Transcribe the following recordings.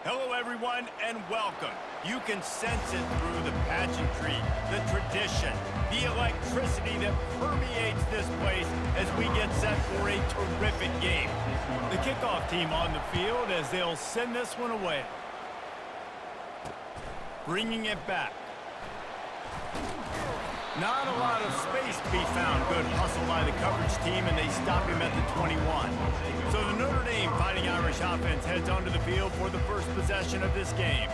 Hello, everyone, and welcome. You can sense it through the pageantry, the tradition, the electricity that permeates this place as we get set for a terrific game. The kickoff team on the field as they'll send this one away. Bringing it back. Not a lot of space to be found. Good hustle by the coverage team, and they stop him at the 21. So the Notre Dame Fighting Irish offense heads onto the field for the first possession of this game.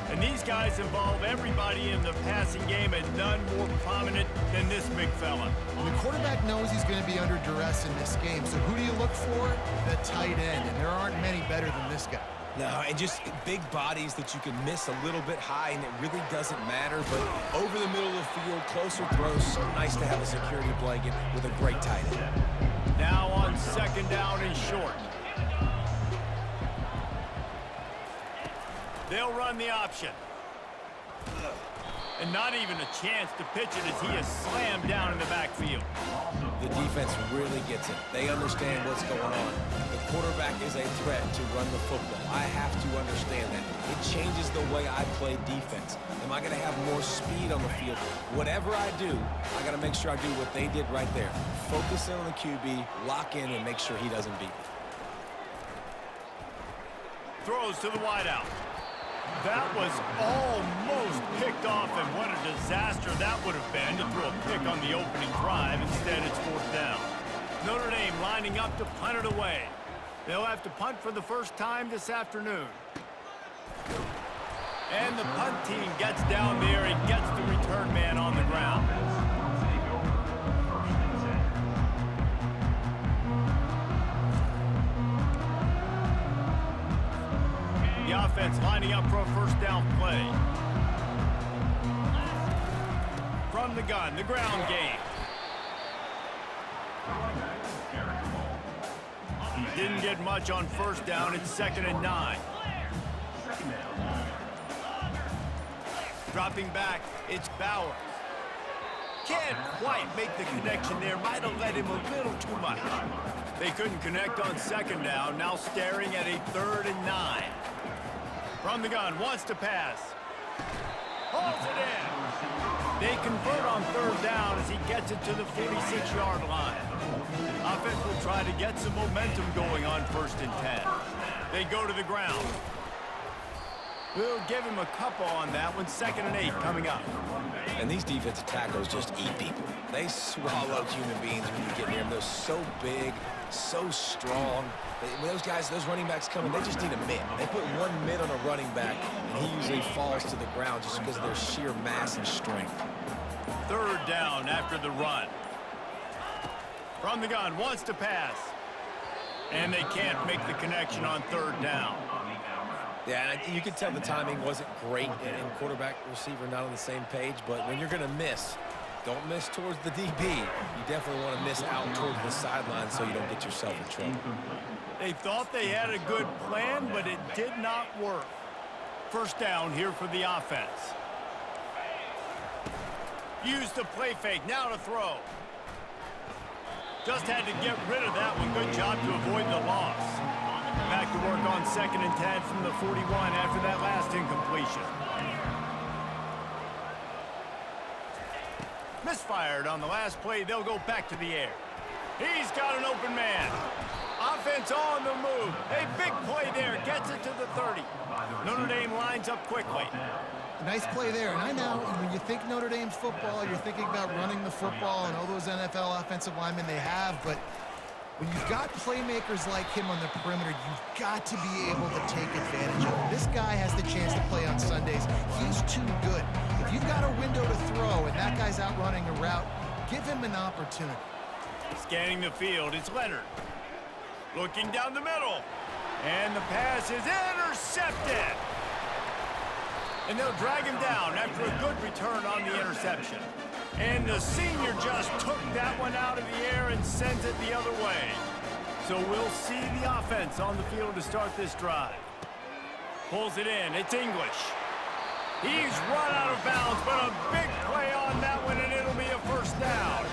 And these guys involve everybody in the passing game, and none more prominent than this big fella. The quarterback knows he's going to be under duress in this game, so who do you look for? The tight end, and there aren't many better than this guy. No, and just big bodies that you can miss a little bit high, and it really doesn't matter. But over the middle of the field, closer throws, so nice to have a security blanket with a great tight end. Now on second down and short. They'll run the option. And not even a chance to pitch it as he is slammed down in the backfield. The defense really gets it. They understand what's going on. The quarterback is a threat to run the football. I have to understand that. It changes the way I play defense. Am I going to have more speed on the field? Whatever I do, I got to make sure I do what they did right there. Focus in on the QB, lock in, and make sure he doesn't beat me. Throws to the wideout. That was almost picked off, and what a disaster that would have been to throw a pick on the opening drive. Instead, it's fourth down. Notre Dame lining up to punt it away. They'll have to punt for the first time this afternoon. And the punt team gets down there and gets the return man on the ground. The offense lining up for a first down play. From the gun, the ground game. Didn't get much on first down. It's 2nd and 9. Dropping back, it's Bowers. Can't quite make the connection there. Might have let him a little too much. They couldn't connect on second down. Now staring at a 3rd and 9. From the gun, wants to pass. Hauls it in. They convert on 3rd down as he gets it to the 46-yard line. Offense will try to get some momentum going on 1st and 10. They go to the ground. We'll give him a couple on that one. 2nd and 8 coming up. And these defensive tackles just eat people. They swallow human beings when you get near them. They're so big, so strong. When those guys, those running backs come in, they just need a mitt. They put one mitt on a running back, and he usually falls to the ground just because of their sheer mass and strength. 3rd down after the run. From the gun, wants to pass. And they can't make the connection on 3rd down. Yeah, you could tell the timing wasn't great, and quarterback, receiver not on the same page, but when you're going to miss, don't miss towards the DB. You definitely want to miss out towards the sideline so you don't get yourself in trouble. They thought they had a good plan, but it did not work. First down here for the offense. Use the play fake, now to throw. Just had to get rid of that one. Good job to avoid the loss. Back to work on 2nd and 10 from the 41 after that last incompletion. Misfired on the last play. They'll go back to the air. He's got an open man. Offense on the move. A big play there. Gets it to the 30. Notre Dame lines up quickly. Nice play there. And I know when you think Notre Dame football, you're thinking about running the football and all those NFL offensive linemen they have, but when you've got playmakers like him on the perimeter, you've got to be able to take advantage of it. This guy has the chance to play on Sundays. He's too good. If you've got a window to throw and that guy's out running a route, give him an opportunity. Scanning the field, it's Leonard. Looking down the middle. And the pass is intercepted. And they'll drag him down after a good return on the interception. And the senior just took that one out of the air and sent it the other way. So we'll see the offense on the field to start this drive. Pulls it in. It's English. He's run out of bounds, but a big play on that one, and it'll be a first down.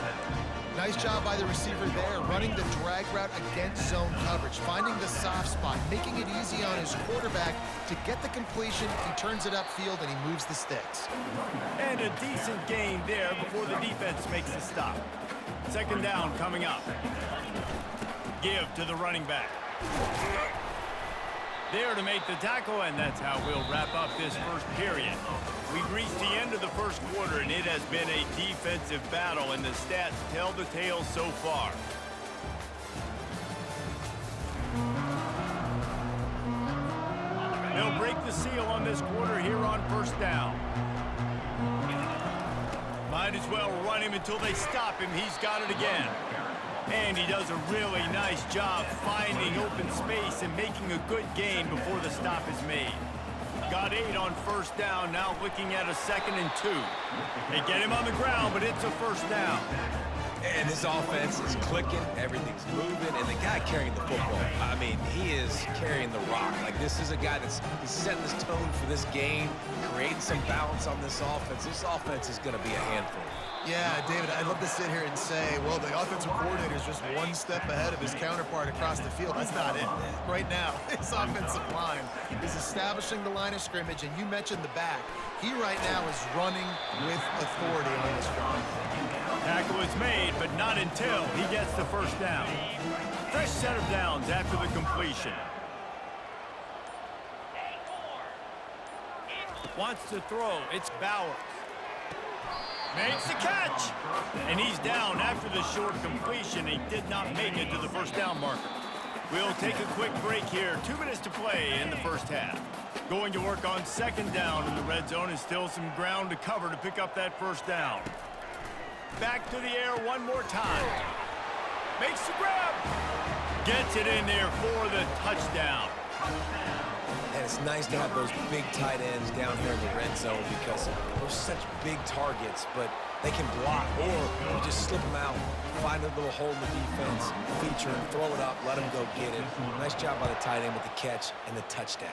Nice job by the receiver there, running the drag route against zone coverage, finding the soft spot, making it easy on his quarterback to get the completion. He turns it upfield and he moves the sticks. And a decent gain there before the defense makes the stop. Second down coming up. Give to the running back. There to make the tackle, and that's how we'll wrap up this first period. We've reached the end of the first quarter, and it has been a defensive battle, and the stats tell the tale so far. They'll break the seal on this quarter here on first down. Might as well run him until they stop him. He's got it again. And he does a really nice job finding open space and making a good gain before the stop is made. Got 8 on first down, now looking at a 2nd and 2. They get him on the ground, but it's a first down. And this offense is clicking, everything's moving, and the guy carrying the football, I mean, he is carrying the rock. Like, this is a guy that's setting this tone for this game, creating some balance on this offense. This offense is going to be a handful. Yeah, David, I'd love to sit here and say, well, the offensive coordinator is just one step ahead of his counterpart across the field. That's not it. Right now, his offensive line is establishing the line of scrimmage, and you mentioned the back. He right now is running with authority on this drive. Tackle is made, but not until he gets the first down. Fresh set of downs after the completion. Wants to throw. It's Bowers. Makes the catch. And he's down after the short completion. He did not make it to the first down marker. We'll take a quick break here. 2 minutes to play in the first half. Going to work on second down in the red zone, and still some ground to cover to pick up that first down. Back to the air one more time. Makes the grab. Gets it in there for the touchdown. And it's nice to have those big tight ends down here in the red zone because they're such big targets, but they can block, or you just slip them out, find a little hole in the defense, feature, throw it up, let them go get it. Nice job by the tight end with the catch and the touchdown.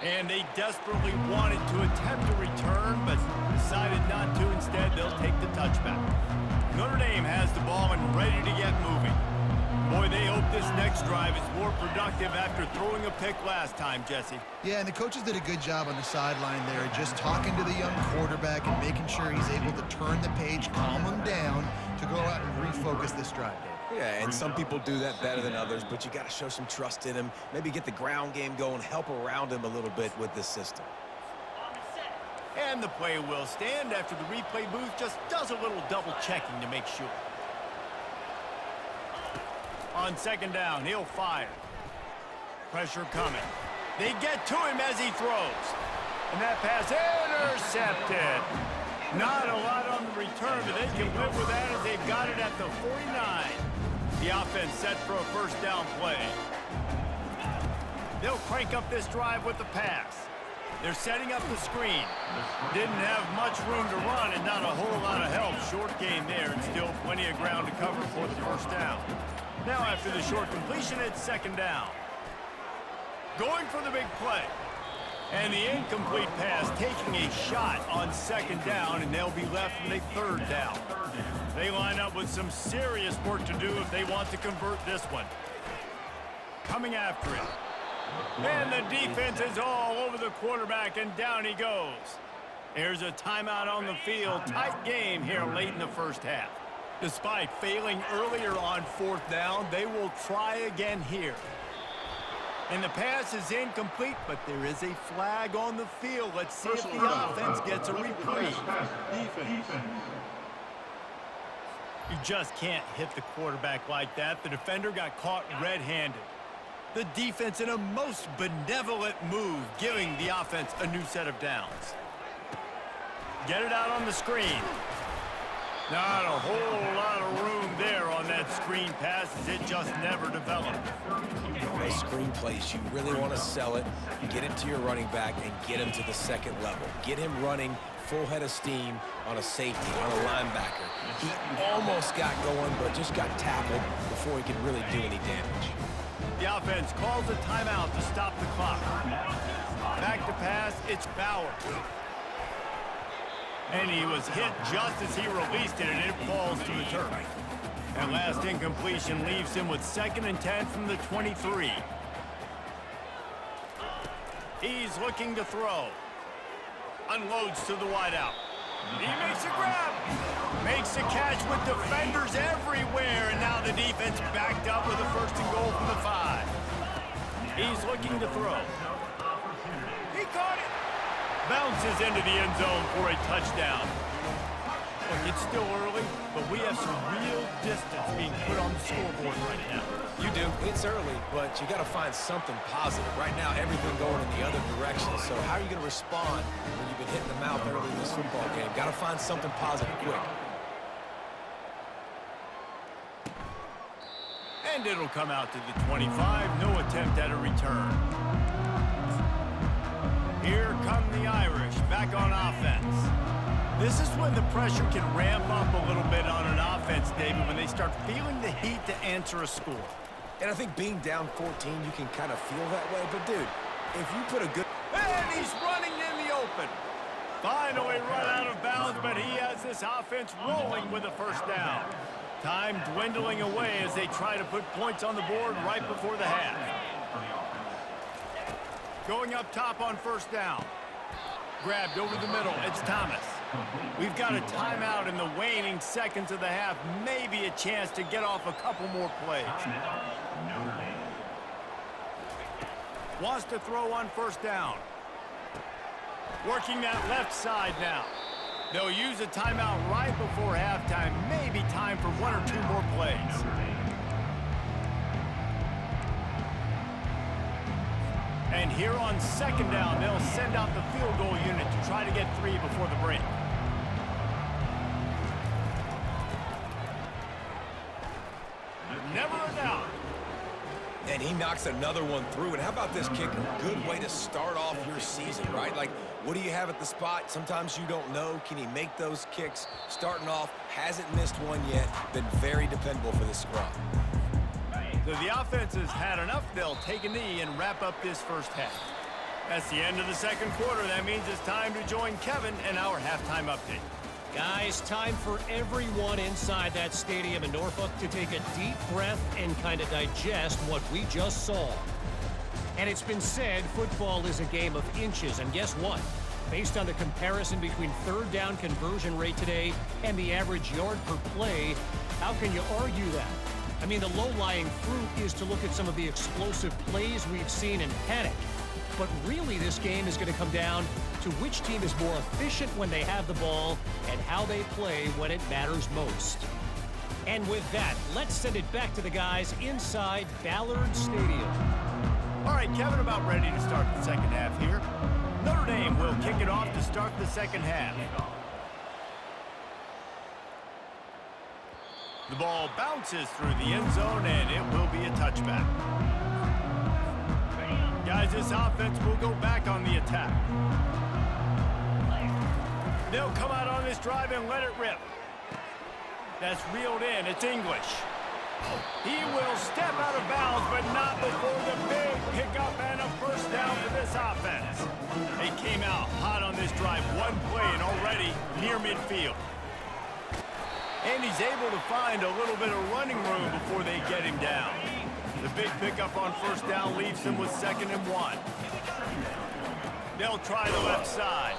And they desperately wanted to attempt a return, but decided not to. Instead, they'll take the touchback. Notre Dame has the ball and ready to get moving. Boy, they hope this next drive is more productive after throwing a pick last time, Jesse. Yeah, and the coaches did a good job on the sideline there, just talking to the young quarterback and making sure he's able to turn the page, calm him down to go out and refocus this drive, Dave. Yeah, and some people do that better than others, but you got to show some trust in him, maybe get the ground game going, help around him a little bit with this system. And the play will stand after the replay booth just does a little double checking to make sure. On second down, he'll fire. Pressure coming. They get to him as he throws. And that pass intercepted. Not a lot on the return, but they can live with that as they've got it at the 49. The offense set for a first down play. They'll crank up this drive with the pass. They're setting up the screen. Didn't have much room to run and not a whole lot of help. Short gain there and still plenty of ground to cover for the first down. Now after the short completion, it's second down. Going for the big play. And the incomplete pass taking a shot on second down, and they'll be left with a third down. They line up with some serious work to do if they want to convert this one. Coming after it. And the defense is all over the quarterback, and down he goes. There's a timeout on the field. Tight game here late in the first half. Despite failing earlier on fourth down, they will try again here. And the pass is incomplete, but there is a flag on the field. Let's see if the offense gets a reprieve. You just can't hit the quarterback like that. The defender got caught red-handed. The defense in a most benevolent move, giving the offense a new set of downs. Get it out on the screen. Not a whole lot of room there on that screen pass as it just never developed. Those screen plays, you really want to sell it, get it to your running back, and get him to the second level. Get him running full head of steam on a safety, on a linebacker. He almost got going, but just got tackled before he could really do any damage. The offense calls a timeout to stop the clock. Back to pass, it's Bowers. And he was hit just as he released it, and it falls to the turf. That last incompletion leaves him with 2nd and 10 from the 23. He's looking to throw. Unloads to the wideout. He makes a grab. Makes a catch with defenders everywhere, and now the defense backed up with a 1st and goal from the 5. He's looking to throw. He caught it. Bounces into the end zone for a touchdown. Look, it's still early, but we have some real distance being put on the scoreboard right now. You do. It's early, but you got to find something positive. Right now, everything going in the other direction. So how are you going to respond when you've been hit in the mouth early in this football game? Got to find something positive quick. And it'll come out to the 25. No attempt at a return. Here come the Irish back on offense. This is when the pressure can ramp up a little bit on an offense, David, when they start feeling the heat to answer a score. And I think being down 14, you can kind of feel that way. But, dude, if you put a good... And he's running in the open. Finally run out of bounds, but he has this offense rolling with a 1st down. Time dwindling away as they try to put points on the board right before the half. Going up top on 1st down. Grabbed over the middle. It's Thomas. We've got a timeout in the waning seconds of the half. Maybe a chance to get off a couple more plays. Wants to throw on 1st down. Working that left side now. They'll use a timeout right before halftime. Maybe time for 1 or 2 more plays. And here on 2nd down, they'll send out the field goal unit to try to get 3 before the break. Never a doubt. And he knocks another one through. And how about this kicker? Good way to start off your season, right? Like, what do you have at the spot? Sometimes you don't know. Can he make those kicks? Starting off, hasn't missed one yet. Been very dependable for this squad. So the offense has had enough. They'll take a knee and wrap up this 1st half. That's the end of the 2nd quarter. That means it's time to join Kevin in our halftime update. Guys, time for everyone inside that stadium in Norfolk to take a deep breath and kind of digest what we just saw. And it's been said football is a game of inches, and guess what? Based on the comparison between 3rd down conversion rate today and the average yard per play, how can you argue that? I mean, the low-lying fruit is to look at some of the explosive plays we've seen in panic. But really, this game is going to come down to which team is more efficient when they have the ball and how they play when it matters most. And with that, let's send it back to the guys inside Ballard Stadium. All right, Kevin, about ready to start the 2nd half here. Notre Dame will kick it off to start the 2nd half. The ball bounces through the end zone, and it will be a touchback. Guys, this offense will go back on the attack. They'll come out on this drive and let it rip. That's reeled in. It's English. He will step out of bounds, but not before the big pickup and a 1st down for this offense. They came out hot on this drive. One play and already near midfield. And he's able to find a little bit of running room before they get him down. The big pickup on 1st down leaves them with 2nd and 1. They'll try the left side.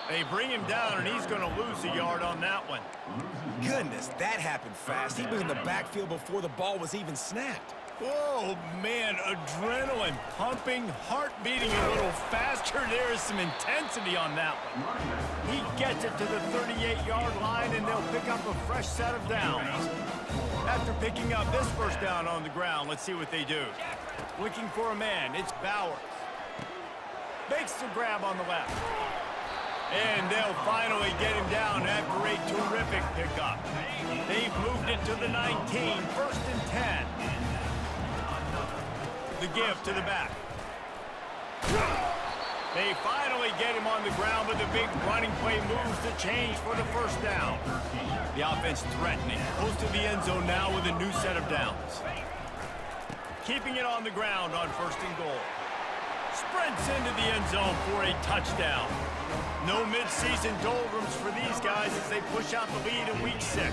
They bring him down, and he's going to lose a yard on that one. Goodness, that happened fast. He was in the backfield before the ball was even snapped. Oh, man, adrenaline pumping, heart beating a little faster. There is some intensity on that one. He gets it to the 38-yard line, and they'll pick up a fresh set of downs. After picking up this 1st down on the ground, let's see what they do. Looking for a man, it's Bowers. Makes the grab on the left. And they'll finally get him down after a terrific pickup. They've moved it to the 19, 1st and 10. The give to the back. They finally get him on the ground, but the big running play moves the change for the 1st down. The offense threatening, close to the end zone now with a new set of downs. Keeping it on the ground on 1st and goal. Sprints into the end zone for a touchdown. No mid-season doldrums for these guys as they push out the lead in week 6.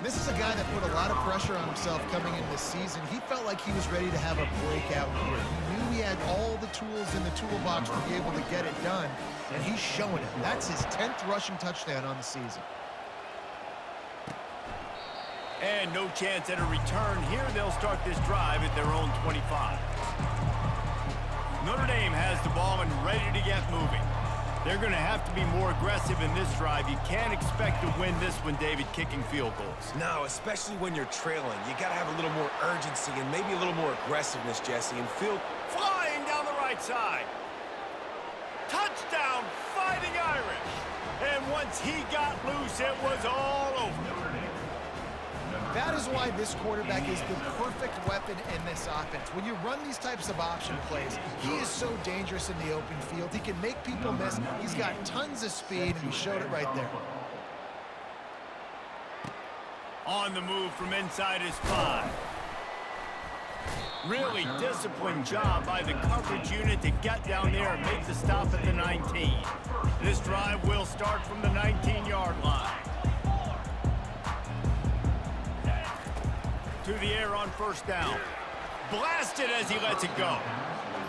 This is a guy that put a lot of pressure on himself coming into this season. He felt like he was ready to have a breakout year. He knew he had all the tools in the toolbox to be able to get it done, and he's showing it. That's his 10th rushing touchdown on the season. And no chance at a return here. They'll start this drive at their own 25. Notre Dame has the ball and ready to get moving. They're going to have to be more aggressive in this drive. You can't expect to win this one, David, kicking field goals. No, especially when you're trailing. You got to have a little more urgency and maybe a little more aggressiveness, Jesse. And flying down the right side. Touchdown, Fighting Irish. And once he got loose, it was all over. That is why this quarterback is the perfect weapon in this offense. When you run these types of option plays, he is so dangerous in the open field. He can make people miss. He's got tons of speed, and he showed it right there. On the move from inside his 5. Really disciplined job by the coverage unit to get down there and make the stop at the 19. This drive will start from the 19-yard line. To the air on first down. Blasted as he lets it go.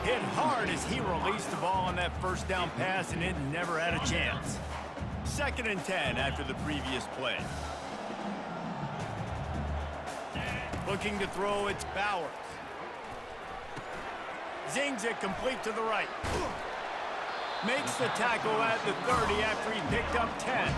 Hit hard as he released the ball on that first down pass, and it never had a chance. 2nd and 10 after the previous play. Looking to throw, it's Bowers. Zings it complete to the right. Makes the tackle at the 30 after he picked up 10.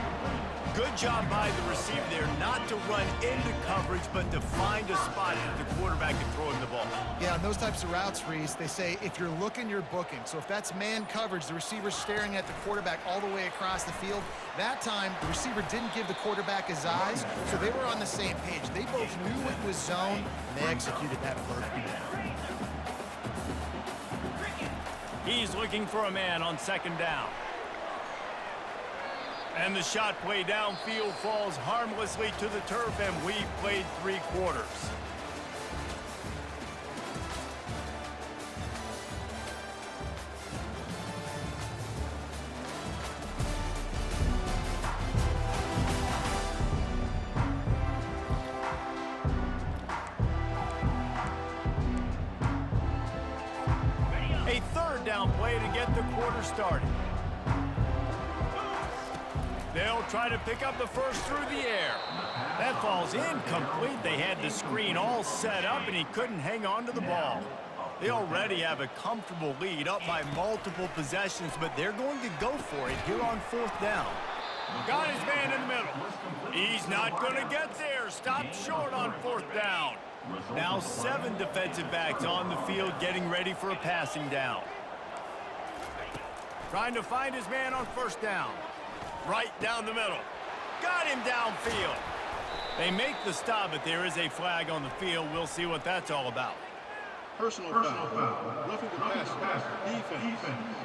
Good job by the receiver there not to run into coverage, but to find a spot that the quarterback can throw him the ball. Yeah, on those types of routes, Reese, they say if you're looking, you're booking. So if that's man coverage, the receiver's staring at the quarterback all the way across the field. That time, the receiver didn't give the quarterback his eyes, so they were on the same page. They both knew it was zone, and they executed that perfectly. He's looking for a man on 2nd down. And the shot play downfield falls harmlessly to the turf, and we've played 3 quarters. A 3rd down play to get the quarter started. They'll try to pick up the first through the air. That falls incomplete. They had the screen all set up, and he couldn't hang on to the ball. They already have a comfortable lead, up by multiple possessions, but they're going to go for it here on 4th down. Got his man in the middle. He's not going to get there. Stopped short on 4th down. Now 7 defensive backs on the field getting ready for a passing down. Trying to find his man on 1st down. Right down the middle. Got him downfield. They make the stop, but there is a flag on the field. We'll see what that's all about. Personal foul. Roughing the passer. Defense.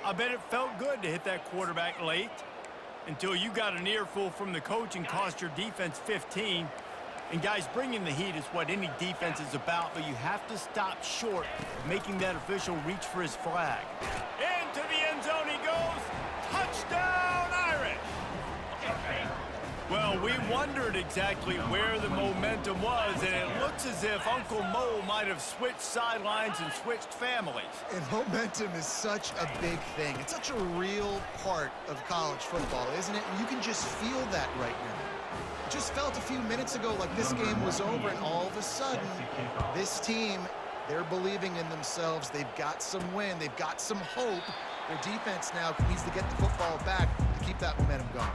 I bet it felt good to hit that quarterback late until you got an earful from the coach and cost your defense 15. And guys, bringing the heat is what any defense is about, but you have to stop short of making that official reach for his flag. Into the end zone he goes. Touchdown, Irish! Well, we wondered exactly where the momentum was, and it looks as if Uncle Mo might have switched sidelines and switched families. And momentum is such a big thing. It's such a real part of college football, isn't it? And you can just feel that right now. It just felt a few minutes ago like this game was over, and all of a sudden, this team, they're believing in themselves. They've got some wind. They've got some hope. Their defense now needs to get the football back to keep that momentum going.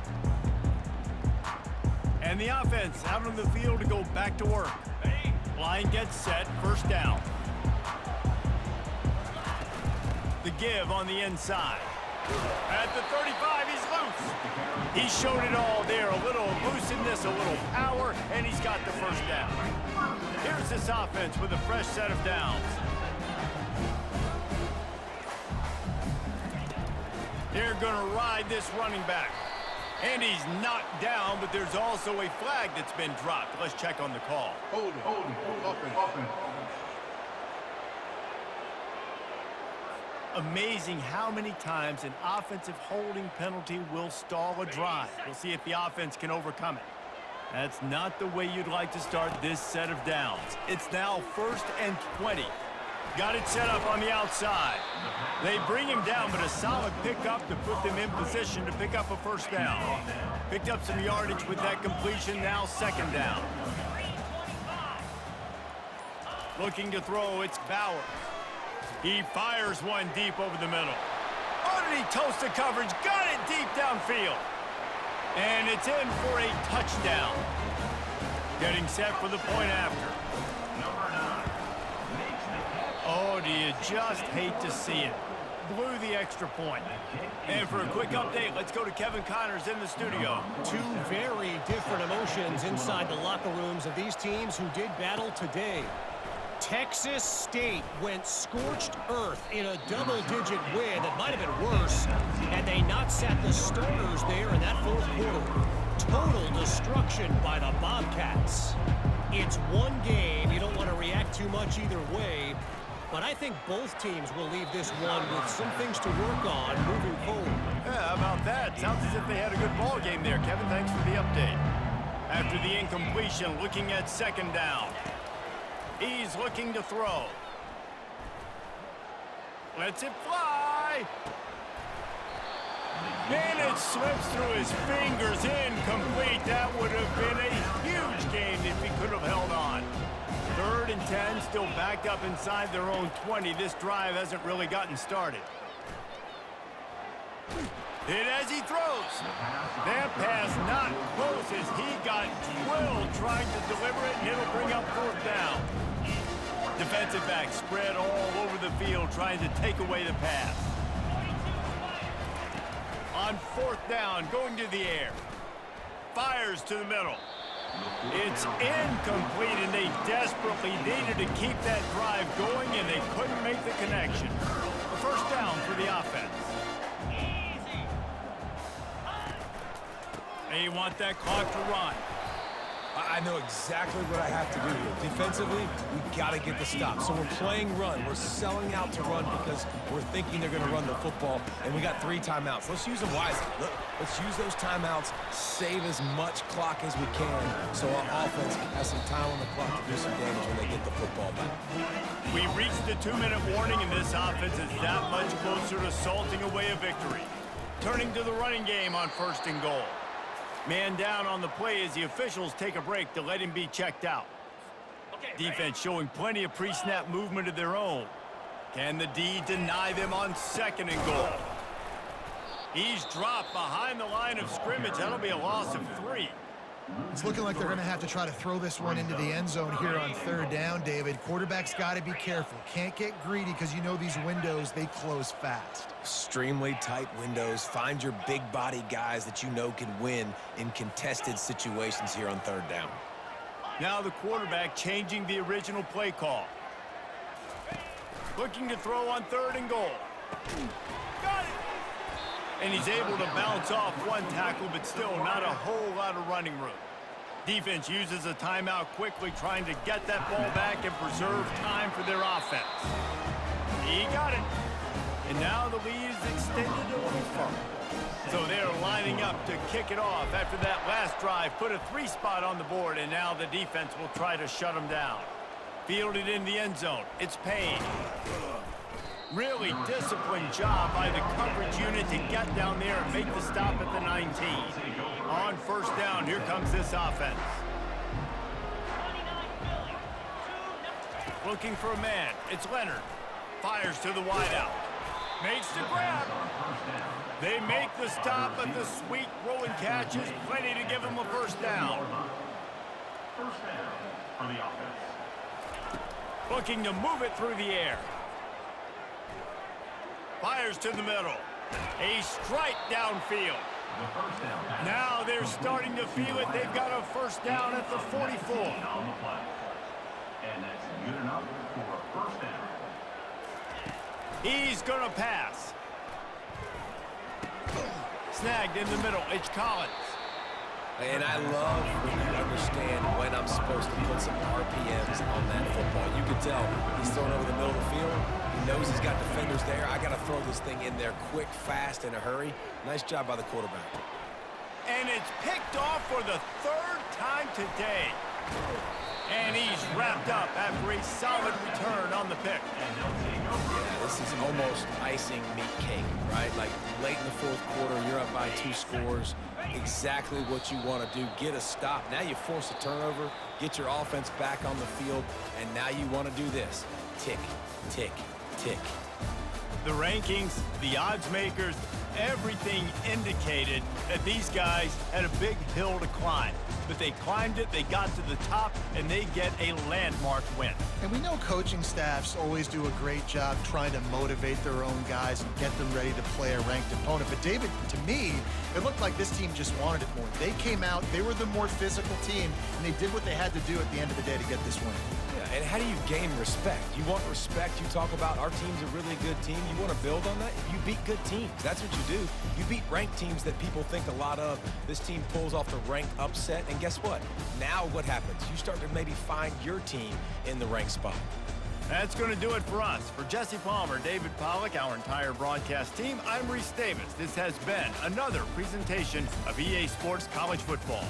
And the offense out on the field to go back to work. Line gets set, 1st down. The give on the inside. At the 35, he's loose. He showed it all there. A little elusiveness, a little power, and he's got the 1st down. Here's this offense with a fresh set of downs. They're going to ride this running back. And he's knocked down, but there's also a flag that's been dropped. Let's check on the call. Holding. Offense. Amazing how many times an offensive holding penalty will stall a drive. We'll see if the offense can overcome it. That's not the way you'd like to start this set of downs. It's now 1st and 20. Got it set up on the outside. They bring him down, but a solid pickup to put them in position to pick up a first down. Picked up some yardage with that completion, now 2nd down. Looking to throw, it's Bowers. He fires one deep over the middle. Underneath toasted coverage, got it deep downfield. And it's in for a touchdown. Getting set for the point after. Oh, do you just hate to see it? Blew the extra point. And for a quick update, let's go to Kevin Connors in the studio. Two very different emotions inside the locker rooms of these teams who did battle today. Texas State went scorched earth in a double-digit win that might have been worse had they not sat the starters there in that 4th quarter. Total destruction by the Bobcats. It's one game. You don't want to react too much either way. But I think both teams will leave this one with some things to work on moving forward. Yeah, how about that? Sounds as if they had a good ball game there. Kevin, thanks for the update. After the incompletion, looking at 2nd down. He's looking to throw. Lets it fly. And it slips through his fingers. Incomplete. That would have been a huge game if he could have held on. 3rd and 10, still backed up inside their own 20. This drive hasn't really gotten started. Hit as he throws. That pass not close as he got drilled trying to deliver it, and it'll bring up 4th down. Defensive back spread all over the field trying to take away the pass. On 4th down, going to the air. Fires to the middle. It's incomplete, and they desperately needed to keep that drive going, and they couldn't make the connection. A first down for the offense. They want that clock to run. I know exactly what I have to do here. Defensively, we got to get the stop. So we're playing run. We're selling out to run because we're thinking they're going to run the football, and we got 3 timeouts. Let's use them wisely. Let's use those timeouts, save as much clock as we can so our offense has some time on the clock to do some damage when they get the football back. We reached the 2-minute warning, and this offense is that much closer to salting away a victory. Turning to the running game on 1st and goal. Man down on the play as the officials take a break to let him be checked out. Defense showing plenty of pre-snap movement of their own. Can the D deny them on 2nd and goal? He's dropped behind the line of scrimmage. That'll be a loss of 3. It's looking like they're going to have to try to throw this one into the end zone here on 3rd down, David. Quarterback's got to be careful. Can't get greedy because you know these windows, they close fast. Extremely tight windows. Find your big body guys that you know can win in contested situations here on 3rd down. Now the quarterback changing the original play call. Looking to throw on 3rd and goal. Got it! And he's able to bounce off one tackle, but still not a whole lot of running room. Defense uses a timeout quickly, trying to get that ball back and preserve time for their offense. He got it. And now the lead is extended a little further. So they're lining up to kick it off after that last drive. Put a 3 spot on the board, and now the defense will try to shut them down. Fielded in the end zone. It's Payne. Really disciplined job by the coverage unit to get down there and make the stop at the 19. On 1st down, here comes this offense. Looking for a man. It's Leonard. Fires to the wideout. Makes the grab. They make the stop, but the sweet throw and catch is plenty to give them a first down. First down for the offense. Looking to move it through the air. Fires to the middle. A strike downfield. Now they're starting to feel it. They've got a first down at the 44. And that's good enough for a first down. He's going to pass. Snagged in the middle. It's Collins. And I love when you understand when I'm supposed to put some RPMs on that football. You can tell he's throwing over the middle of the field. He knows he's got defenders there. I got to throw this thing in there quick, fast, in a hurry. Nice job by the quarterback. And it's picked off for the third time today. And he's wrapped up after a solid return on the pick. Yeah, this is almost icing meat cake, right? Like late in the fourth quarter, you're up by 2 scores. Exactly what you want to do. Get a stop. Now you force a turnover, get your offense back on the field, and now you want to do this. Tick, tick, tick. The rankings, the odds makers, everything indicated that these guys had a big hill to climb. But they climbed it, they got to the top, and they get a landmark win. And we know coaching staffs always do a great job trying to motivate their own guys and get them ready to play a ranked opponent. But David, to me, it looked like this team just wanted it more. They came out, they were the more physical team, and they did what they had to do at the end of the day to get this win. Yeah, and how do you gain respect? You want respect, you talk about our team's a really good team. You want to build on that? You beat good teams. That's what you do. You beat ranked teams that people think a lot of. This team pulls off the ranked upset, and guess what? Now what happens? You start to maybe find your team in the ranked spot. That's going to do it for us. For Jesse Palmer, David Pollack, our entire broadcast team, I'm Reese Davis. This has been another presentation of EA Sports College Football.